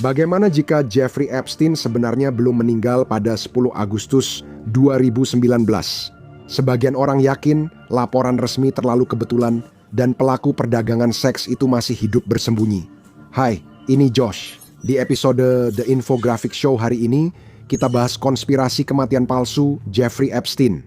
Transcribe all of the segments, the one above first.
Bagaimana jika Jeffrey Epstein sebenarnya belum meninggal pada 10 Agustus 2019? Sebagian orang yakin laporan resmi terlalu kebetulan dan pelaku perdagangan seks itu masih hidup bersembunyi. Hai, ini Josh. Di episode The Infographic Show hari ini, kita bahas konspirasi kematian palsu Jeffrey Epstein.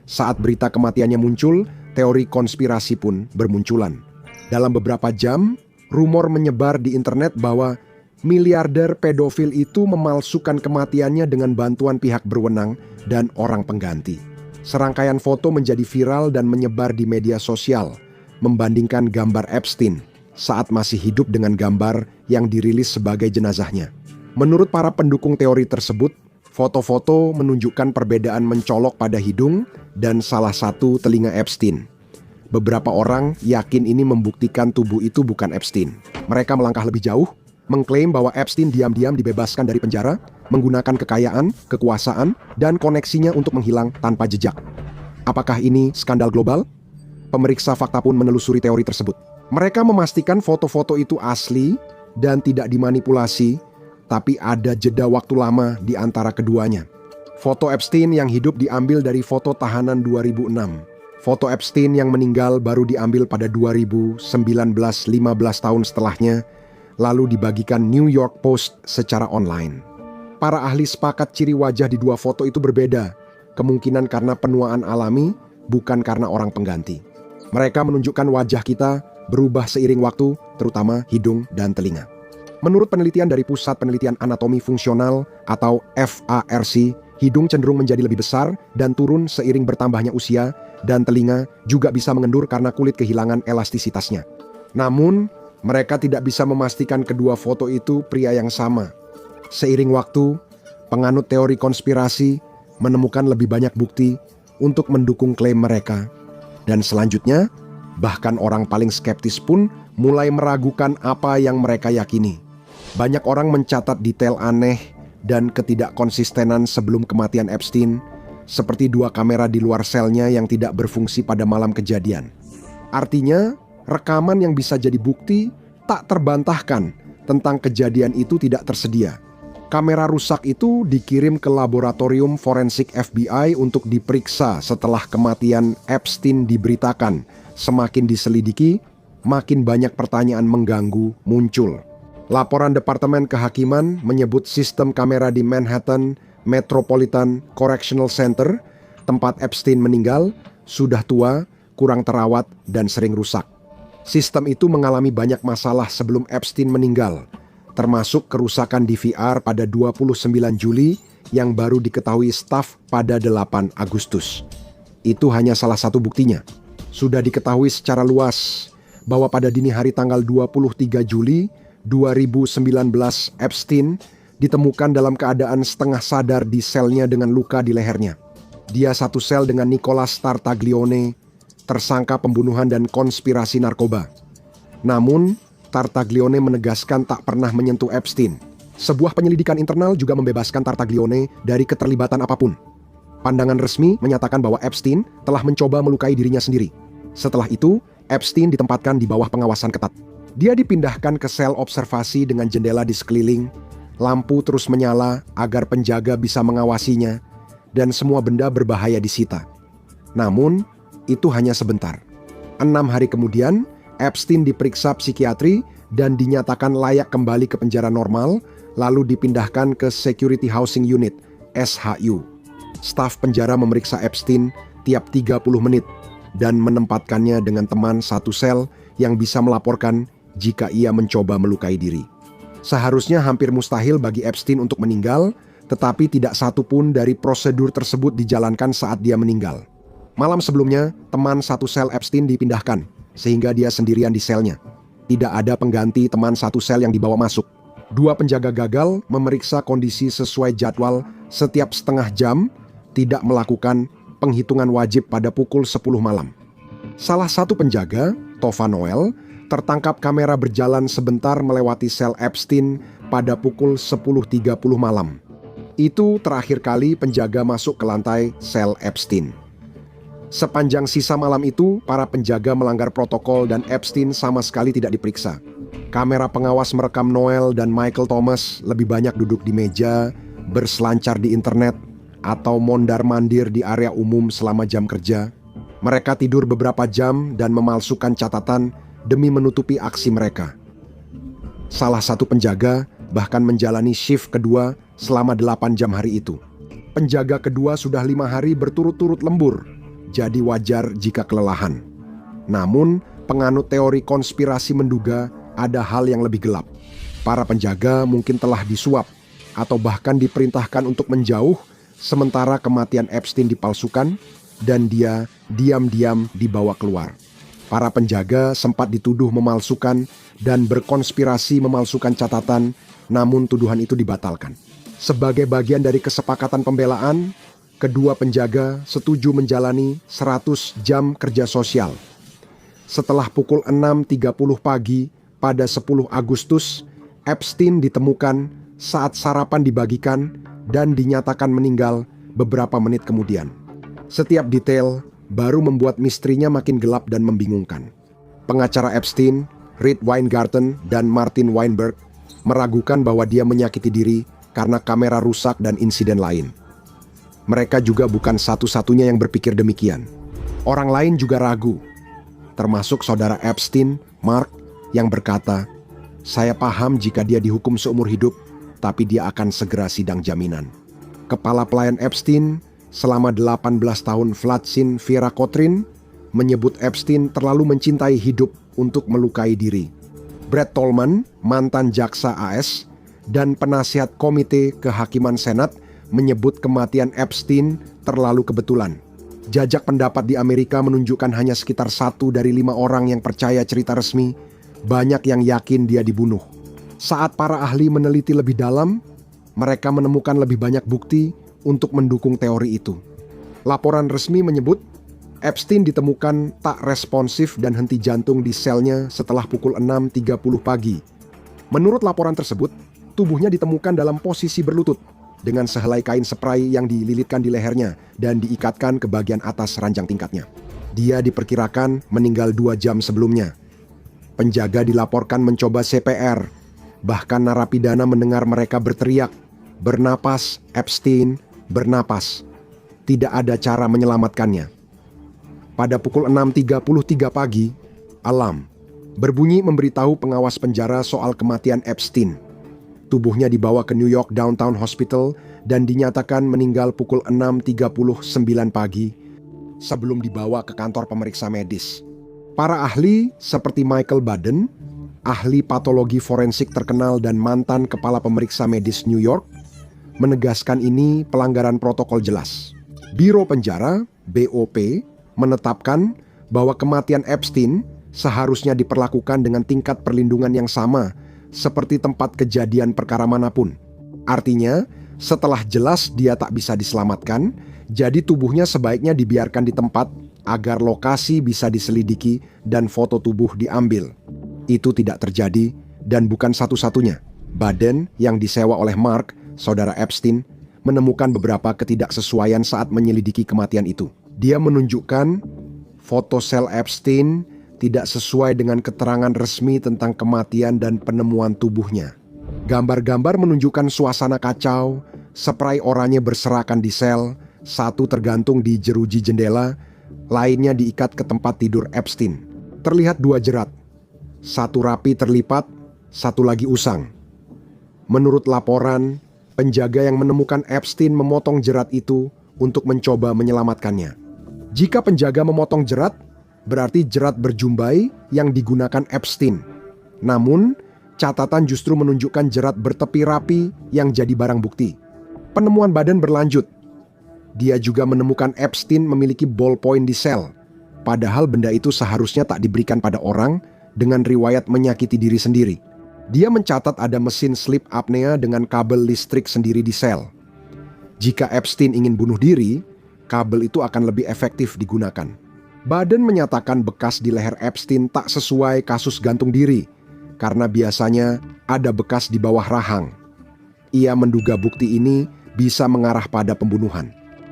Saat berita kematiannya muncul, teori konspirasi pun bermunculan. Dalam beberapa jam, rumor menyebar di internet bahwa miliarder pedofil itu memalsukan kematiannya dengan bantuan pihak berwenang dan orang pengganti. Serangkaian foto menjadi viral dan menyebar di media sosial, membandingkan gambar Epstein saat masih hidup dengan gambar yang dirilis sebagai jenazahnya. Menurut para pendukung teori tersebut, foto-foto menunjukkan perbedaan mencolok pada hidung dan salah satu telinga Epstein. Beberapa orang yakin ini membuktikan tubuh itu bukan Epstein. Mereka melangkah lebih jauh, mengklaim bahwa Epstein diam-diam dibebaskan dari penjara, menggunakan kekayaan, kekuasaan, dan koneksinya untuk menghilang tanpa jejak. Apakah ini skandal global? Pemeriksa fakta pun menelusuri teori tersebut. Mereka memastikan foto-foto itu asli dan tidak dimanipulasi, tapi ada jeda waktu lama di antara keduanya. Foto Epstein yang hidup diambil dari foto tahanan 2006. Foto Epstein yang meninggal baru diambil pada 2019, 15 tahun setelahnya, lalu dibagikan New York Post secara online. Para ahli sepakat ciri wajah di dua foto itu berbeda, kemungkinan karena penuaan alami, bukan karena orang pengganti. Mereka menunjukkan wajah kita berubah seiring waktu, terutama hidung dan telinga. Menurut penelitian dari Pusat Penelitian Anatomi Fungsional atau FARC, hidung cenderung menjadi lebih besar dan turun seiring bertambahnya usia, dan telinga juga bisa mengendur karena kulit kehilangan elastisitasnya. Namun, mereka tidak bisa memastikan kedua foto itu pria yang sama. Seiring waktu, penganut teori konspirasi menemukan lebih banyak bukti untuk mendukung klaim mereka. Dan selanjutnya, bahkan orang paling skeptis pun mulai meragukan apa yang mereka yakini. Banyak orang mencatat detail aneh dan ketidakkonsistenan sebelum kematian Epstein, seperti dua kamera di luar selnya yang tidak berfungsi pada malam kejadian. Artinya, rekaman yang bisa jadi bukti tak terbantahkan tentang kejadian itu tidak tersedia. Kamera rusak itu dikirim ke laboratorium forensik FBI untuk diperiksa setelah kematian Epstein diberitakan. Semakin diselidiki, makin banyak pertanyaan mengganggu muncul. Laporan Departemen Kehakiman menyebut sistem kamera di Manhattan Metropolitan Correctional Center, tempat Epstein meninggal, sudah tua, kurang terawat, dan sering rusak. Sistem itu mengalami banyak masalah sebelum Epstein meninggal, termasuk kerusakan DVR pada 29 Juli yang baru diketahui staf pada 8 Agustus. Itu hanya salah satu buktinya. Sudah diketahui secara luas bahwa pada dini hari tanggal 23 Juli 2019 Epstein ditemukan dalam keadaan setengah sadar di selnya dengan luka di lehernya. Dia satu sel dengan Nicholas Tartaglione, tersangka pembunuhan dan konspirasi narkoba. Namun, Tartaglione menegaskan tak pernah menyentuh Epstein. Sebuah penyelidikan internal juga membebaskan Tartaglione dari keterlibatan apapun. Pandangan resmi menyatakan bahwa Epstein telah mencoba melukai dirinya sendiri. Setelah itu, Epstein ditempatkan di bawah pengawasan ketat. Dia dipindahkan ke sel observasi dengan jendela di sekeliling, lampu terus menyala agar penjaga bisa mengawasinya, dan semua benda berbahaya disita. Namun, itu hanya sebentar. 6 hari kemudian, Epstein diperiksa psikiatri dan dinyatakan layak kembali ke penjara normal, lalu dipindahkan ke Security Housing Unit, SHU. Staf penjara memeriksa Epstein tiap 30 menit dan menempatkannya dengan teman satu sel yang bisa melaporkan jika ia mencoba melukai diri. Seharusnya hampir mustahil bagi Epstein untuk meninggal, tetapi tidak satu pun dari prosedur tersebut dijalankan saat dia meninggal. Malam sebelumnya, teman satu sel Epstein dipindahkan, sehingga dia sendirian di selnya. Tidak ada pengganti teman satu sel yang dibawa masuk. 2 penjaga gagal memeriksa kondisi sesuai jadwal setiap setengah jam, tidak melakukan penghitungan wajib pada pukul 10 malam. Salah satu penjaga, Tova Noel, tertangkap kamera berjalan sebentar melewati sel Epstein pada pukul 10.30 malam. Itu terakhir kali penjaga masuk ke lantai sel Epstein. Sepanjang sisa malam itu, para penjaga melanggar protokol dan Epstein sama sekali tidak diperiksa. Kamera pengawas merekam Noel dan Michael Thomas lebih banyak duduk di meja, berselancar di internet, atau mondar-mandir di area umum selama jam kerja. Mereka tidur beberapa jam dan memalsukan catatan demi menutupi aksi mereka. Salah satu penjaga bahkan menjalani shift kedua selama 8 jam hari itu. Penjaga kedua sudah 5 hari berturut-turut lembur, jadi wajar jika kelelahan. Namun, penganut teori konspirasi menduga ada hal yang lebih gelap. Para penjaga mungkin telah disuap atau bahkan diperintahkan untuk menjauh sementara kematian Epstein dipalsukan dan dia diam-diam dibawa keluar. Para penjaga sempat dituduh memalsukan dan berkonspirasi memalsukan catatan, namun tuduhan itu dibatalkan. Sebagai bagian dari kesepakatan pembelaan, kedua penjaga setuju menjalani 100 jam kerja sosial. Setelah pukul 6.30 pagi pada 10 Agustus, Epstein ditemukan saat sarapan dibagikan dan dinyatakan meninggal beberapa menit kemudian. Setiap detail baru membuat misterinya makin gelap dan membingungkan. Pengacara Epstein, Reed Weingarten dan Martin Weinberg meragukan bahwa dia menyakiti diri karena kamera rusak dan insiden lain. Mereka juga bukan satu-satunya yang berpikir demikian. Orang lain juga ragu, termasuk saudara Epstein, Mark, yang berkata, "Saya paham jika dia dihukum seumur hidup, tapi dia akan segera sidang jaminan." Kepala pelayan Epstein selama 18 tahun, Vladsin Virakotrin, menyebut Epstein terlalu mencintai hidup untuk melukai diri. Brett Tolman, mantan jaksa AS dan penasihat Komite Kehakiman Senat, menyebut kematian Epstein terlalu kebetulan. Jajak pendapat di Amerika menunjukkan hanya sekitar 1 dari 5 orang yang percaya cerita resmi. Banyak yang yakin dia dibunuh. Saat para ahli meneliti lebih dalam, mereka menemukan lebih banyak bukti untuk mendukung teori itu. Laporan resmi menyebut Epstein ditemukan tak responsif dan henti jantung di selnya setelah pukul 6.30 pagi. Menurut laporan tersebut, tubuhnya ditemukan dalam posisi berlutut dengan sehelai kain spray yang dililitkan di lehernya dan diikatkan ke bagian atas ranjang tingkatnya. Dia diperkirakan meninggal 2 jam sebelumnya. Penjaga dilaporkan mencoba CPR. Bahkan narapidana mendengar mereka berteriak, "Bernapas, Epstein, bernapas." Tidak ada cara menyelamatkannya. Pada pukul 6.33 pagi, alarm berbunyi memberitahu pengawas penjara soal kematian Epstein. Tubuhnya dibawa ke New York Downtown Hospital dan dinyatakan meninggal pukul 6.39 pagi sebelum dibawa ke kantor pemeriksa medis. Para ahli seperti Michael Baden, ahli patologi forensik terkenal dan mantan kepala pemeriksa medis New York, menegaskan ini pelanggaran protokol jelas. Biro Penjara, BOP, menetapkan bahwa kematian Epstein seharusnya diperlakukan dengan tingkat perlindungan yang sama seperti tempat kejadian perkara manapun. Artinya, setelah jelas dia tak bisa diselamatkan, jadi tubuhnya sebaiknya dibiarkan di tempat agar lokasi bisa diselidiki dan foto tubuh diambil. Itu tidak terjadi dan bukan satu-satunya. Baden yang disewa oleh Mark, saudara Epstein, menemukan beberapa ketidaksesuaian saat menyelidiki kematian itu. Dia menunjukkan foto sel Epstein tidak sesuai dengan keterangan resmi tentang kematian dan penemuan tubuhnya. Gambar-gambar menunjukkan suasana kacau, spray oranye berserakan di sel, satu tergantung di jeruji jendela, lainnya diikat ke tempat tidur Epstein. Terlihat 2 jerat, satu rapi terlipat, satu lagi usang. Menurut laporan, penjaga yang menemukan Epstein memotong jerat itu untuk mencoba menyelamatkannya. Jika penjaga memotong jerat, berarti jerat berjumbai yang digunakan Epstein. Namun, catatan justru menunjukkan jerat bertepi rapi yang jadi barang bukti. Penemuan Baden berlanjut. Dia juga menemukan Epstein memiliki ballpoint di sel, padahal benda itu seharusnya tak diberikan pada orang dengan riwayat menyakiti diri sendiri. Dia mencatat ada mesin sleep apnea dengan kabel listrik sendiri di sel. Jika Epstein ingin bunuh diri, kabel itu akan lebih efektif digunakan. Baden menyatakan bekas di leher Epstein tak sesuai kasus gantung diri, karena biasanya ada bekas di bawah rahang. Ia menduga bukti ini bisa mengarah pada pembunuhan.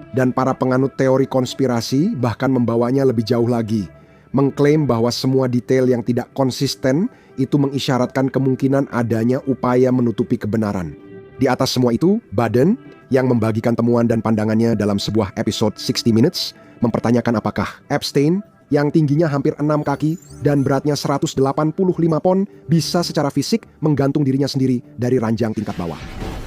Dan para penganut teori konspirasi bahkan membawanya lebih jauh lagi, mengklaim bahwa semua detail yang tidak konsisten itu mengisyaratkan kemungkinan adanya upaya menutupi kebenaran. Di atas semua itu, Baden yang membagikan temuan dan pandangannya dalam sebuah episode 60 Minutes mempertanyakan apakah Epstein yang tingginya hampir 6 kaki dan beratnya 185 pon bisa secara fisik menggantung dirinya sendiri dari ranjang tingkat bawah.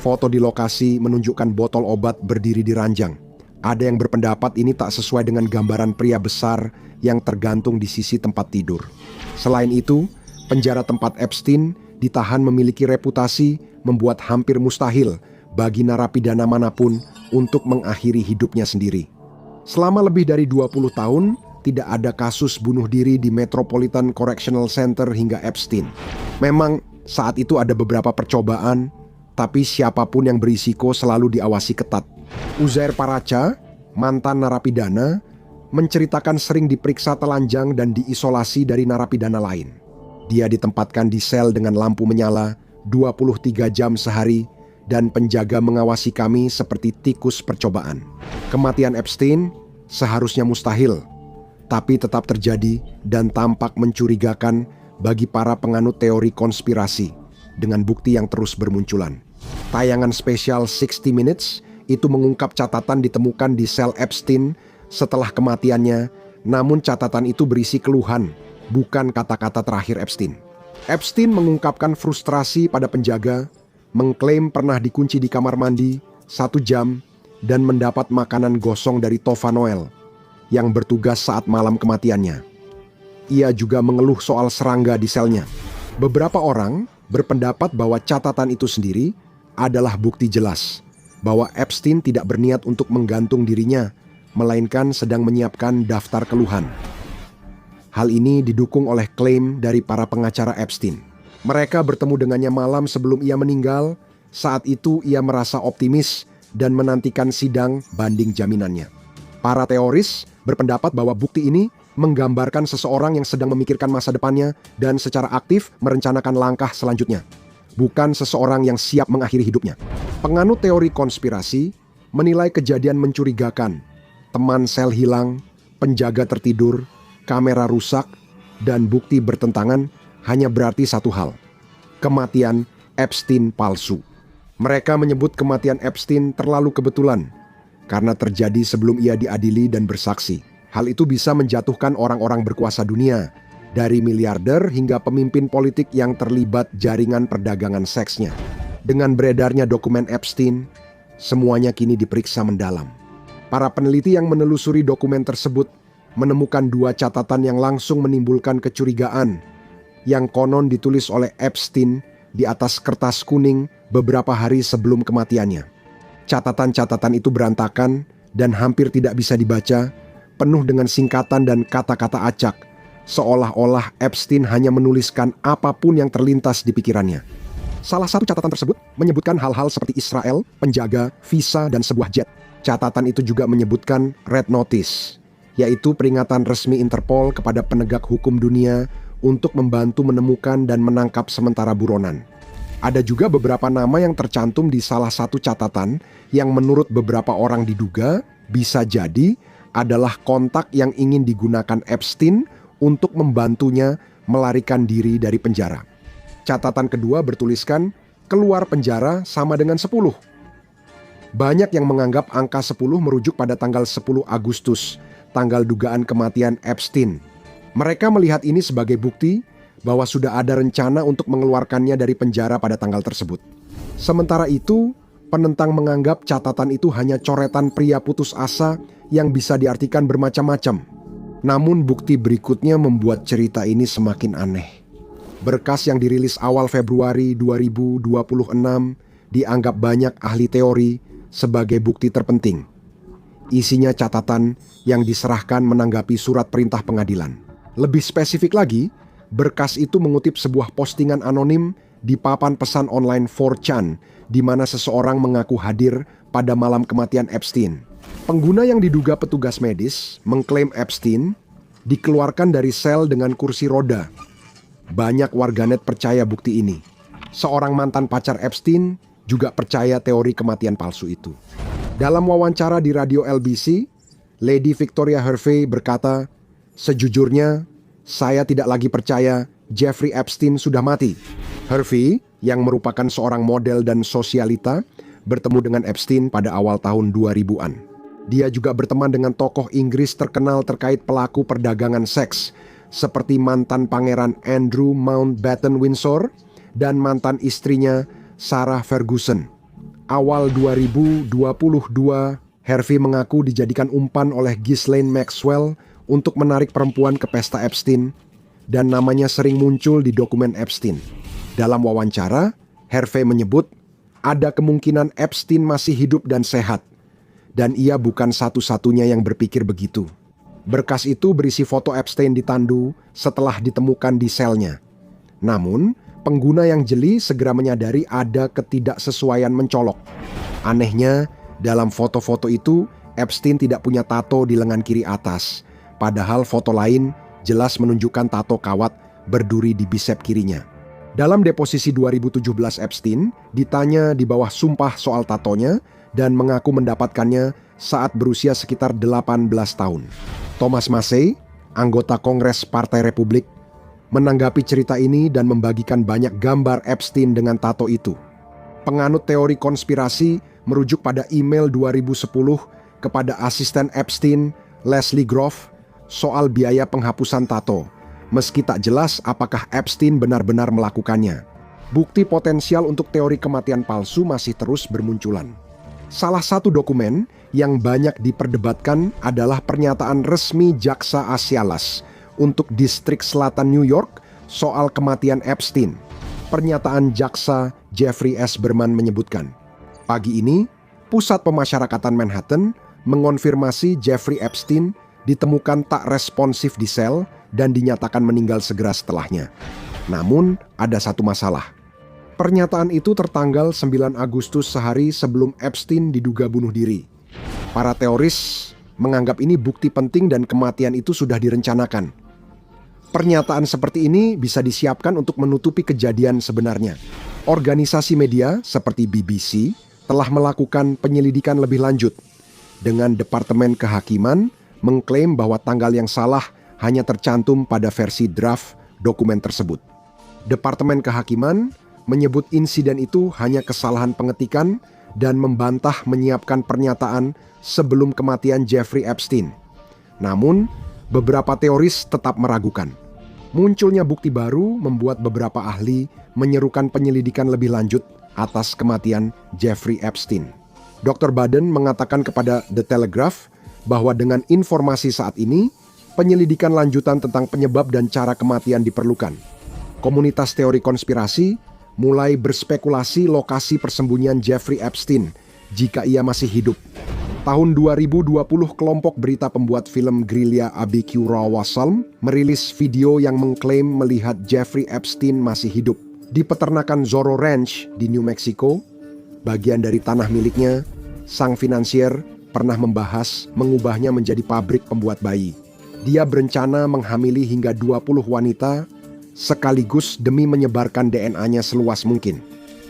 Foto di lokasi menunjukkan botol obat berdiri di ranjang. Ada yang berpendapat ini tak sesuai dengan gambaran pria besar yang tergantung di sisi tempat tidur. Selain itu, penjara tempat Epstein ditahan memiliki reputasi membuat hampir mustahil bagi narapidana manapun untuk mengakhiri hidupnya sendiri. Selama lebih dari 20 tahun, tidak ada kasus bunuh diri di Metropolitan Correctional Center hingga Epstein. Memang saat itu ada beberapa percobaan, tapi siapapun yang berisiko selalu diawasi ketat. Uzair Paracha, mantan narapidana, menceritakan sering diperiksa telanjang dan diisolasi dari narapidana lain. Dia ditempatkan di sel dengan lampu menyala 23 jam sehari dan penjaga mengawasi kami seperti tikus percobaan. Kematian Epstein seharusnya mustahil, tapi tetap terjadi dan tampak mencurigakan bagi para penganut teori konspirasi dengan bukti yang terus bermunculan. Tayangan spesial 60 Minutes itu mengungkap catatan ditemukan di sel Epstein setelah kematiannya, namun catatan itu berisi keluhan, bukan kata-kata terakhir Epstein. Epstein mengungkapkan frustrasi pada penjaga, mengklaim pernah dikunci di kamar mandi 1 jam dan mendapat makanan gosong dari Tova Noel yang bertugas saat malam kematiannya. Ia juga mengeluh soal serangga di selnya. Beberapa orang berpendapat bahwa catatan itu sendiri adalah bukti jelas bahwa Epstein tidak berniat untuk menggantung dirinya, melainkan sedang menyiapkan daftar keluhan. Hal ini didukung oleh klaim dari para pengacara Epstein. Mereka bertemu dengannya malam sebelum ia meninggal. Saat itu ia merasa optimis dan menantikan sidang banding jaminannya. Para teoris berpendapat bahwa bukti ini menggambarkan seseorang yang sedang memikirkan masa depannya dan secara aktif merencanakan langkah selanjutnya, bukan seseorang yang siap mengakhiri hidupnya. Penganut teori konspirasi menilai kejadian mencurigakan, teman sel hilang, penjaga tertidur, kamera rusak, dan bukti bertentangan hanya berarti satu hal: kematian Epstein palsu. Mereka menyebut kematian Epstein terlalu kebetulan karena terjadi sebelum ia diadili dan bersaksi. Hal itu bisa menjatuhkan orang-orang berkuasa dunia, dari miliarder hingga pemimpin politik yang terlibat jaringan perdagangan seksnya. Dengan beredarnya dokumen Epstein, semuanya kini diperiksa mendalam. Para peneliti yang menelusuri dokumen tersebut menemukan 2 catatan yang langsung menimbulkan kecurigaan, yang konon ditulis oleh Epstein di atas kertas kuning beberapa hari sebelum kematiannya. Catatan-catatan itu berantakan dan hampir tidak bisa dibaca, penuh dengan singkatan dan kata-kata acak, seolah-olah Epstein hanya menuliskan apapun yang terlintas di pikirannya. Salah satu catatan tersebut menyebutkan hal-hal seperti Israel, penjaga, visa, dan sebuah jet. Catatan itu juga menyebutkan Red Notice, yaitu peringatan resmi Interpol kepada penegak hukum dunia untuk membantu menemukan dan menangkap sementara buronan. Ada juga beberapa nama yang tercantum di salah satu catatan yang menurut beberapa orang diduga bisa jadi adalah kontak yang ingin digunakan Epstein untuk membantunya melarikan diri dari penjara. Catatan kedua bertuliskan keluar penjara sama dengan 10. Banyak yang menganggap angka 10 merujuk pada tanggal 10 Agustus, tanggal dugaan kematian Epstein. Mereka melihat ini sebagai bukti bahwa sudah ada rencana untuk mengeluarkannya dari penjara pada tanggal tersebut. Sementara itu, penentang menganggap catatan itu hanya coretan pria putus asa yang bisa diartikan bermacam-macam. Namun bukti berikutnya membuat cerita ini semakin aneh. Berkas yang dirilis awal Februari 2026 dianggap banyak ahli teori sebagai bukti terpenting. Isinya catatan yang diserahkan menanggapi surat perintah pengadilan. Lebih spesifik lagi, berkas itu mengutip sebuah postingan anonim di papan pesan online 4chan, di mana seseorang mengaku hadir pada malam kematian Epstein. Pengguna yang diduga petugas medis mengklaim Epstein dikeluarkan dari sel dengan kursi roda. Banyak warganet percaya bukti ini. Seorang mantan pacar Epstein juga percaya teori kematian palsu itu. Dalam wawancara di radio LBC, Lady Victoria Harvey berkata, "Sejujurnya, saya tidak lagi percaya Jeffrey Epstein sudah mati." Harvey, yang merupakan seorang model dan sosialita, bertemu dengan Epstein pada awal tahun 2000-an. Dia juga berteman dengan tokoh Inggris terkenal terkait pelaku perdagangan seks, seperti mantan pangeran Andrew Mountbatten Windsor dan mantan istrinya Sarah Ferguson. Awal 2022, Harvey mengaku dijadikan umpan oleh Ghislaine Maxwell untuk menarik perempuan ke pesta Epstein, dan namanya sering muncul di dokumen Epstein. Dalam wawancara, Harvey menyebut ada kemungkinan Epstein masih hidup dan sehat, dan ia bukan satu-satunya yang berpikir begitu. Berkas itu berisi foto Epstein ditandu setelah ditemukan di selnya. Namun, pengguna yang jeli segera menyadari ada ketidaksesuaian mencolok. Anehnya, dalam foto-foto itu, Epstein tidak punya tato di lengan kiri atas, padahal foto lain jelas menunjukkan tato kawat berduri di bisep kirinya. Dalam deposisi 2017, Epstein ditanya di bawah sumpah soal tatonya dan mengaku mendapatkannya saat berusia sekitar 18 tahun. Thomas Massey, anggota Kongres Partai Republik, menanggapi cerita ini dan membagikan banyak gambar Epstein dengan tato itu. Penganut teori konspirasi merujuk pada email 2010 kepada asisten Epstein, Leslie Groff, soal biaya penghapusan tato, meski tak jelas apakah Epstein benar-benar melakukannya. Bukti potensial untuk teori kematian palsu masih terus bermunculan. Salah satu dokumen yang banyak diperdebatkan adalah pernyataan resmi Jaksa Asialas untuk Distrik Selatan New York soal kematian Epstein. Pernyataan Jaksa Jeffrey S. Berman menyebutkan, pagi ini, Pusat Pemasyarakatan Manhattan mengonfirmasi Jeffrey Epstein ditemukan tak responsif di sel dan dinyatakan meninggal segera setelahnya. Namun, ada satu masalah. Pernyataan itu tertanggal 9 Agustus, sehari sebelum Epstein diduga bunuh diri. Para teoris menganggap ini bukti penting dan kematian itu sudah direncanakan. Pernyataan seperti ini bisa disiapkan untuk menutupi kejadian sebenarnya. Organisasi media seperti BBC telah melakukan penyelidikan lebih lanjut, dengan Departemen Kehakiman mengklaim bahwa tanggal yang salah hanya tercantum pada versi draft dokumen tersebut. Departemen Kehakiman menyebut insiden itu hanya kesalahan pengetikan dan membantah menyiapkan pernyataan sebelum kematian Jeffrey Epstein. Namun, beberapa teoris tetap meragukan. Munculnya bukti baru membuat beberapa ahli menyerukan penyelidikan lebih lanjut atas kematian Jeffrey Epstein. Dr. Baden mengatakan kepada The Telegraph bahwa dengan informasi saat ini, penyelidikan lanjutan tentang penyebab dan cara kematian diperlukan. Komunitas teori konspirasi mulai berspekulasi lokasi persembunyian Jeffrey Epstein jika ia masih hidup. Tahun 2020, kelompok berita pembuat film gerilya ABQ Raw Wassalm merilis video yang mengklaim melihat Jeffrey Epstein masih hidup. Di peternakan Zorro Ranch di New Mexico, bagian dari tanah miliknya, sang finansier pernah membahas mengubahnya menjadi pabrik pembuat bayi. Dia berencana menghamili hingga 20 wanita sekaligus demi menyebarkan DNA-nya seluas mungkin.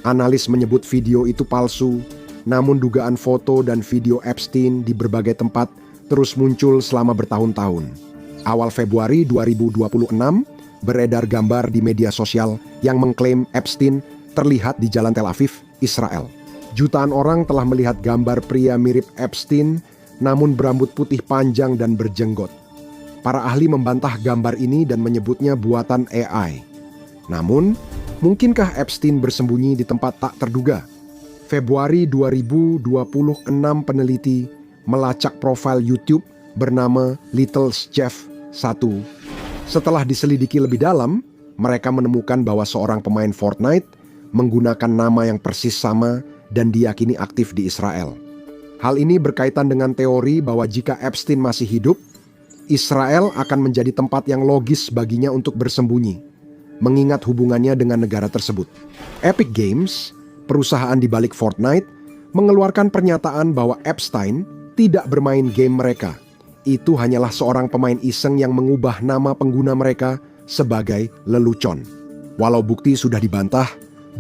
Analis menyebut video itu palsu, namun dugaan foto dan video Epstein di berbagai tempat terus muncul selama bertahun-tahun. Awal Februari 2026, beredar gambar di media sosial yang mengklaim Epstein terlihat di Jalan Tel Aviv, Israel. Jutaan orang telah melihat gambar pria mirip Epstein, namun berambut putih panjang dan berjenggot. Para ahli membantah gambar ini dan menyebutnya buatan AI. Namun, mungkinkah Epstein bersembunyi di tempat tak terduga? Februari 2026, peneliti melacak profil YouTube bernama Little Chef 1. Setelah diselidiki lebih dalam, mereka menemukan bahwa seorang pemain Fortnite menggunakan nama yang persis sama dan diyakini aktif di Israel. Hal ini berkaitan dengan teori bahwa jika Epstein masih hidup, Israel akan menjadi tempat yang logis baginya untuk bersembunyi, mengingat hubungannya dengan negara tersebut. Epic Games, perusahaan di balik Fortnite, mengeluarkan pernyataan bahwa Epstein tidak bermain game mereka. Itu hanyalah seorang pemain iseng yang mengubah nama pengguna mereka sebagai lelucon. Walau bukti sudah dibantah,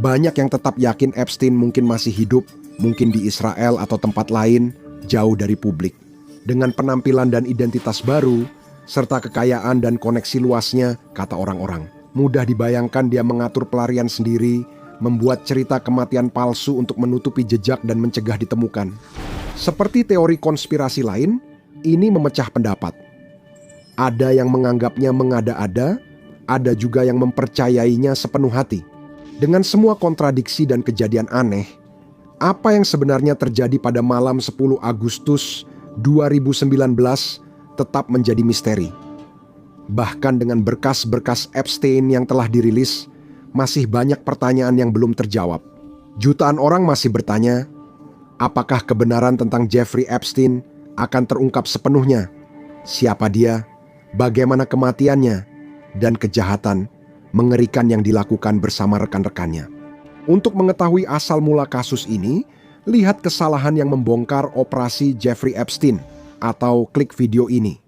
banyak yang tetap yakin Epstein mungkin masih hidup, mungkin di Israel atau tempat lain, jauh dari publik. Dengan penampilan dan identitas baru, serta kekayaan dan koneksi luasnya, kata orang-orang, mudah dibayangkan dia mengatur pelarian sendiri, membuat cerita kematian palsu untuk menutupi jejak dan mencegah ditemukan. Seperti teori konspirasi lain, ini memecah pendapat. Ada yang menganggapnya mengada-ada, ada juga yang mempercayainya sepenuh hati. Dengan semua kontradiksi dan kejadian aneh, apa yang sebenarnya terjadi pada malam 10 Agustus 2019 tetap menjadi misteri. Bahkan dengan berkas-berkas Epstein yang telah dirilis, masih banyak pertanyaan yang belum terjawab. Jutaan orang masih bertanya, apakah kebenaran tentang Jeffrey Epstein akan terungkap sepenuhnya? Siapa dia? Bagaimana kematiannya? Dan kejahatan mengerikan yang dilakukan bersama rekan-rekannya. Untuk mengetahui asal mula kasus ini, lihat kesalahan yang membongkar operasi Jeffrey Epstein atau klik video ini.